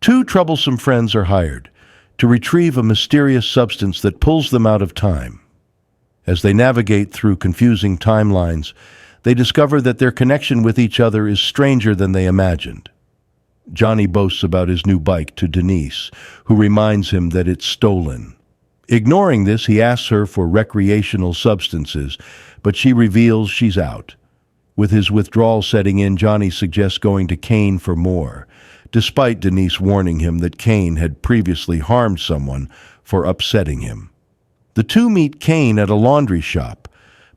Two troublesome friends are hired to retrieve a mysterious substance that pulls them out of time. As they navigate through confusing timelines, they discover that their connection with each other is stranger than they imagined. Johnny boasts about his new bike to Denise, who reminds him that it's stolen. Ignoring this, he asks her for recreational substances, but she reveals she's out. With his withdrawal setting in, Johnny suggests going to Kane for more, despite Denise warning him that Kane had previously harmed someone for upsetting him. The two meet Kane at a laundry shop,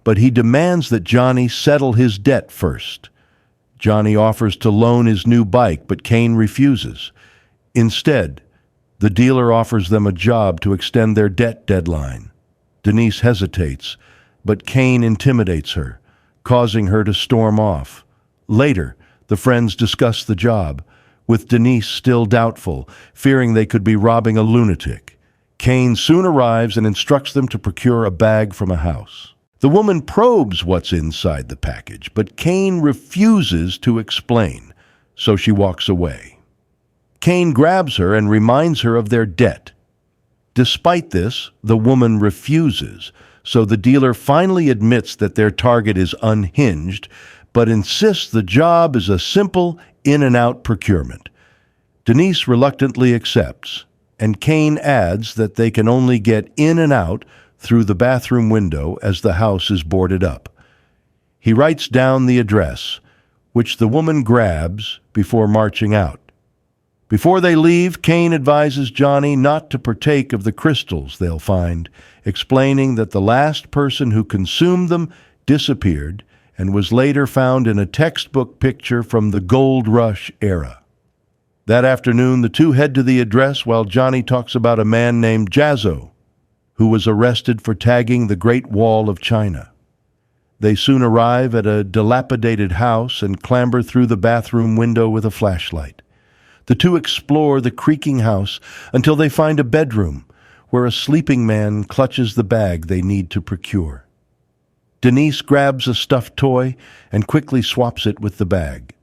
but he demands that Johnny settle his debt first. Johnny offers to loan his new bike, but Kane refuses. Instead, the dealer offers them a job to extend their debt deadline. Denise hesitates, but Kane intimidates her, causing her to storm off. Later, the friends discuss the job, with Denise still doubtful, fearing they could be robbing a lunatic. Kane soon arrives and instructs them to procure a bag from a house. The woman probes what's inside the package, but Kane refuses to explain, so she walks away. Kane grabs her and reminds her of their debt. Despite this, the woman refuses, so the dealer finally admits that their target is unhinged, but insists the job is a simple in-and-out procurement. Denise reluctantly accepts, and Kane adds that they can only get in and out through the bathroom window as the house is boarded up. He writes down the address, which the woman grabs before marching out. Before they leave, Kane advises Johnny not to partake of the crystals they'll find, explaining that the last person who consumed them disappeared and was later found in a textbook picture from the Gold Rush era. That afternoon, the two head to the address while Johnny talks about a man named Jazzo, who was arrested for tagging the Great Wall of China. They soon arrive at a dilapidated house and clamber through the bathroom window with a flashlight. The two explore the creaking house until they find a bedroom where a sleeping man clutches the bag they need to procure. Denise grabs a stuffed toy and quickly swaps it with the bag.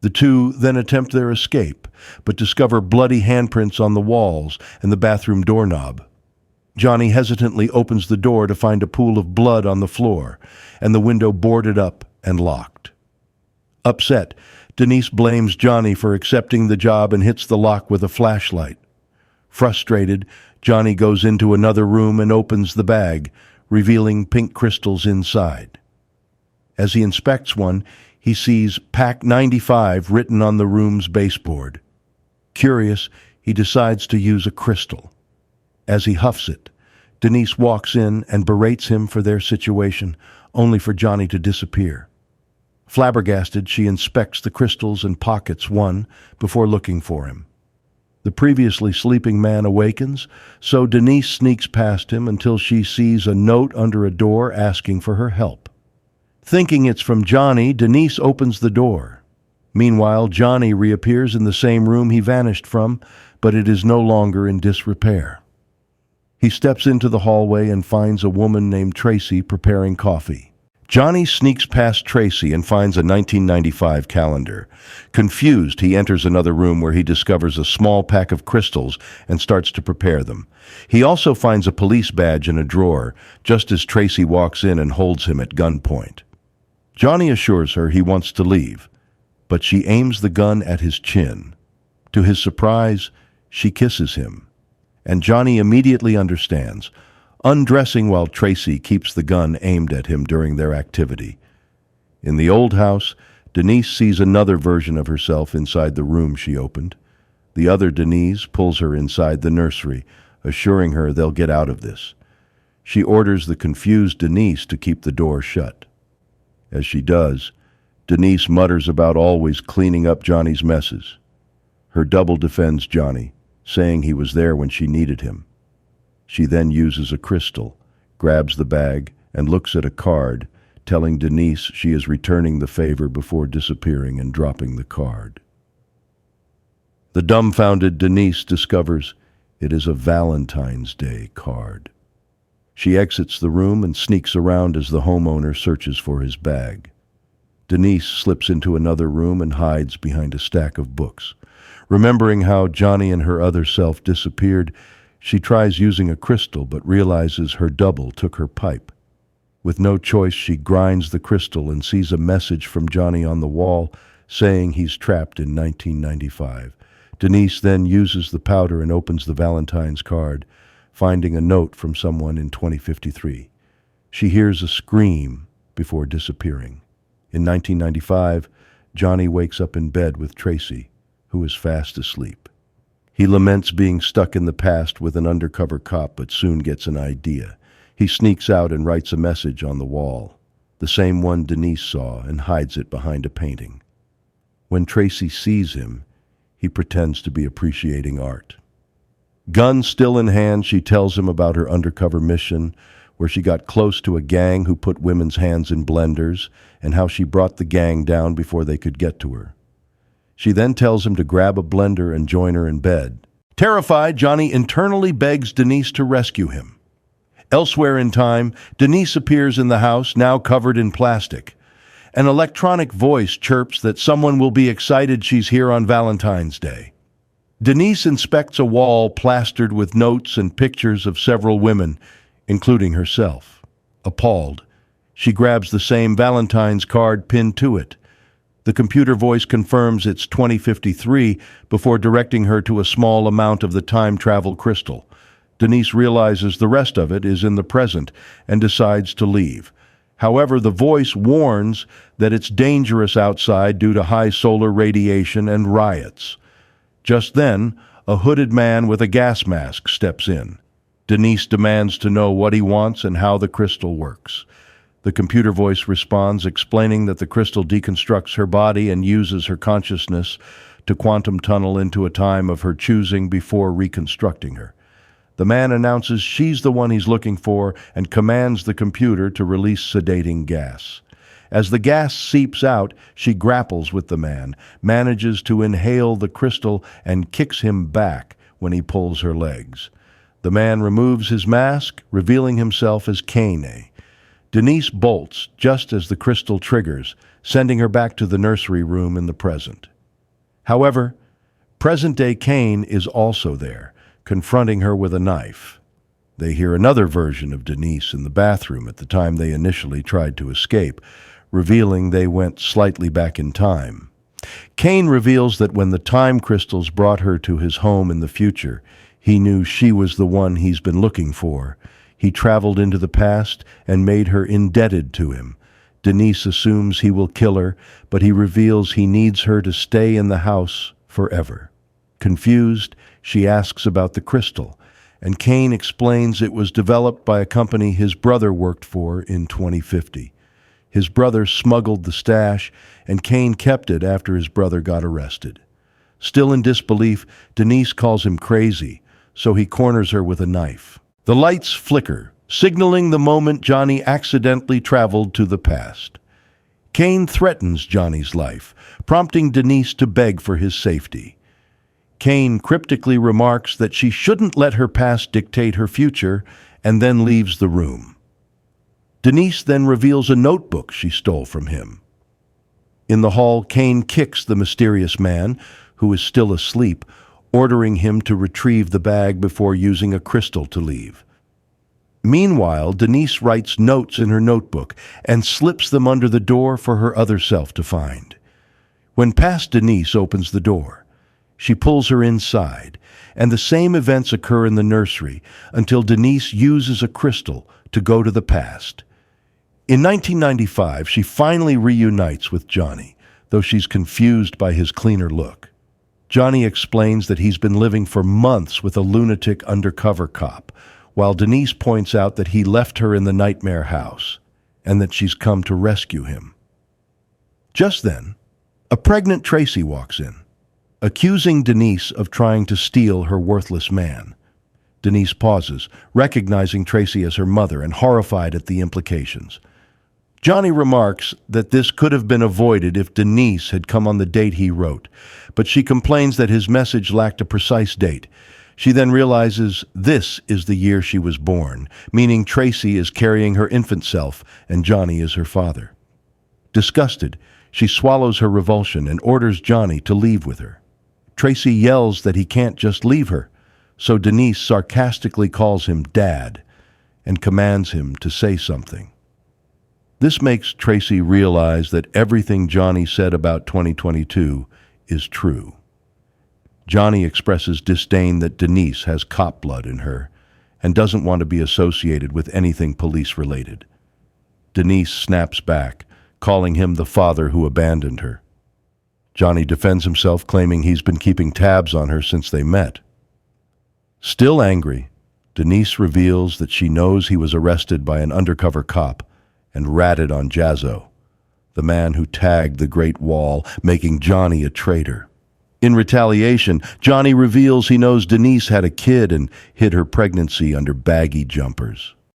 The two then attempt their escape, but discover bloody handprints on the walls and the bathroom doorknob. Johnny hesitantly opens the door to find a pool of blood on the floor and the window boarded up and locked. Upset, Denise blames Johnny for accepting the job and hits the lock with a flashlight. Frustrated, Johnny goes into another room and opens the bag, revealing pink crystals inside. As he inspects one, he sees Pack 95 written on the room's baseboard. Curious, he decides to use a crystal. As he huffs it, Denise walks in and berates him for their situation, only for Johnny to disappear. Flabbergasted, she inspects the crystals and pockets one before looking for him. The previously sleeping man awakens, so Denise sneaks past him until she sees a note under a door asking for her help. Thinking it's from Johnny, Denise opens the door. Meanwhile, Johnny reappears in the same room he vanished from, but it is no longer in disrepair. He steps into the hallway and finds a woman named Tracy preparing coffee. Johnny sneaks past Tracy and finds a 1995 calendar. Confused, he enters another room where he discovers a small pack of crystals and starts to prepare them. He also finds a police badge in a drawer, just as Tracy walks in and holds him at gunpoint. Johnny assures her he wants to leave, but she aims the gun at his chin. To his surprise, she kisses him, and Johnny immediately understands, undressing while Tracy keeps the gun aimed at him during their activity. In the old house, Denise sees another version of herself inside the room she opened. The other Denise pulls her inside the nursery, assuring her they'll get out of this. She orders the confused Denise to keep the door shut. As she does, Denise mutters about always cleaning up Johnny's messes. Her double defends Johnny, saying he was there when she needed him. She then uses a crystal, grabs the bag, and looks at a card, telling Denise she is returning the favor before disappearing and dropping the card. The dumbfounded Denise discovers it is a Valentine's Day card. She exits the room and sneaks around as the homeowner searches for his bag. Denise slips into another room and hides behind a stack of books. Remembering how Johnny and her other self disappeared, she tries using a crystal but realizes her double took her pipe. With no choice, she grinds the crystal and sees a message from Johnny on the wall saying he's trapped in 1995. Denise then uses the powder and opens the Valentine's card, finding a note from someone in 2053. She hears a scream before disappearing. In 1995, Johnny wakes up in bed with Tracy, who is fast asleep. He laments being stuck in the past with an undercover cop, but soon gets an idea. He sneaks out and writes a message on the wall, the same one Denise saw, and hides it behind a painting. When Tracy sees him, he pretends to be appreciating art. Gun still in hand, she tells him about her undercover mission, where she got close to a gang who put women's hands in blenders, and how she brought the gang down before they could get to her. She then tells him to grab a blender and join her in bed. Terrified, Johnny internally begs Denise to rescue him. Elsewhere in time, Denise appears in the house, now covered in plastic. An electronic voice chirps that someone will be excited she's here on Valentine's Day. Denise inspects a wall plastered with notes and pictures of several women, including herself. Appalled, she grabs the same Valentine's card pinned to it. The computer voice confirms it's 2053 before directing her to a small amount of the time travel crystal. Denise realizes the rest of it is in the present and decides to leave. However, the voice warns that it's dangerous outside due to high solar radiation and riots. Just then, a hooded man with a gas mask steps in. Denise demands to know what he wants and how the crystal works. The computer voice responds, explaining that the crystal deconstructs her body and uses her consciousness to quantum tunnel into a time of her choosing before reconstructing her. The man announces she's the one he's looking for and commands the computer to release sedating gas. As the gas seeps out, she grapples with the man, manages to inhale the crystal, and kicks him back when he pulls her legs. The man removes his mask, revealing himself as Kane. Denise bolts just as the crystal triggers, sending her back to the nursery room in the present. However, present-day Kane is also there, confronting her with a knife. They hear another version of Denise in the bathroom at the time they initially tried to escape, revealing they went slightly back in time. Kane reveals that when the time crystals brought her to his home in the future, he knew she was the one he's been looking for. He traveled into the past and made her indebted to him. Denise assumes he will kill her, but he reveals he needs her to stay in the house forever. Confused, she asks about the crystal, and Kane explains it was developed by a company his brother worked for in 2050. His brother smuggled the stash, and Kane kept it after his brother got arrested. Still in disbelief, Denise calls him crazy, so he corners her with a knife. The lights flicker, signaling the moment Johnny accidentally traveled to the past. Kane threatens Johnny's life, prompting Denise to beg for his safety. Kane cryptically remarks that she shouldn't let her past dictate her future, and then leaves the room. Denise then reveals a notebook she stole from him. In the hall, Kane kicks the mysterious man, who is still asleep, ordering him to retrieve the bag before using a crystal to leave. Meanwhile, Denise writes notes in her notebook and slips them under the door for her other self to find. When past Denise opens the door, she pulls her inside, and the same events occur in the nursery until Denise uses a crystal to go to the past. In 1995, she finally reunites with Johnny, though she's confused by his cleaner look. Johnny explains that he's been living for months with a lunatic undercover cop, while Denise points out that he left her in the nightmare house and that she's come to rescue him. Just then, a pregnant Tracy walks in, accusing Denise of trying to steal her worthless man. Denise pauses, recognizing Tracy as her mother and horrified at the implications. Johnny remarks that this could have been avoided if Denise had come on the date he wrote, but she complains that his message lacked a precise date. She then realizes this is the year she was born, meaning Tracy is carrying her infant self and Johnny is her father. Disgusted, she swallows her revulsion and orders Johnny to leave with her. Tracy yells that he can't just leave her, so Denise sarcastically calls him Dad and commands him to say something. This makes Tracy realize that everything Johnny said about 2022 is true. Johnny expresses disdain that Denise has cop blood in her and doesn't want to be associated with anything police-related. Denise snaps back, calling him the father who abandoned her. Johnny defends himself, claiming he's been keeping tabs on her since they met. Still angry, Denise reveals that she knows he was arrested by an undercover cop and ratted on Jazzo, the man who tagged the Great Wall, making Johnny a traitor. In retaliation, Johnny reveals he knows Denise had a kid and hid her pregnancy under baggy jumpers.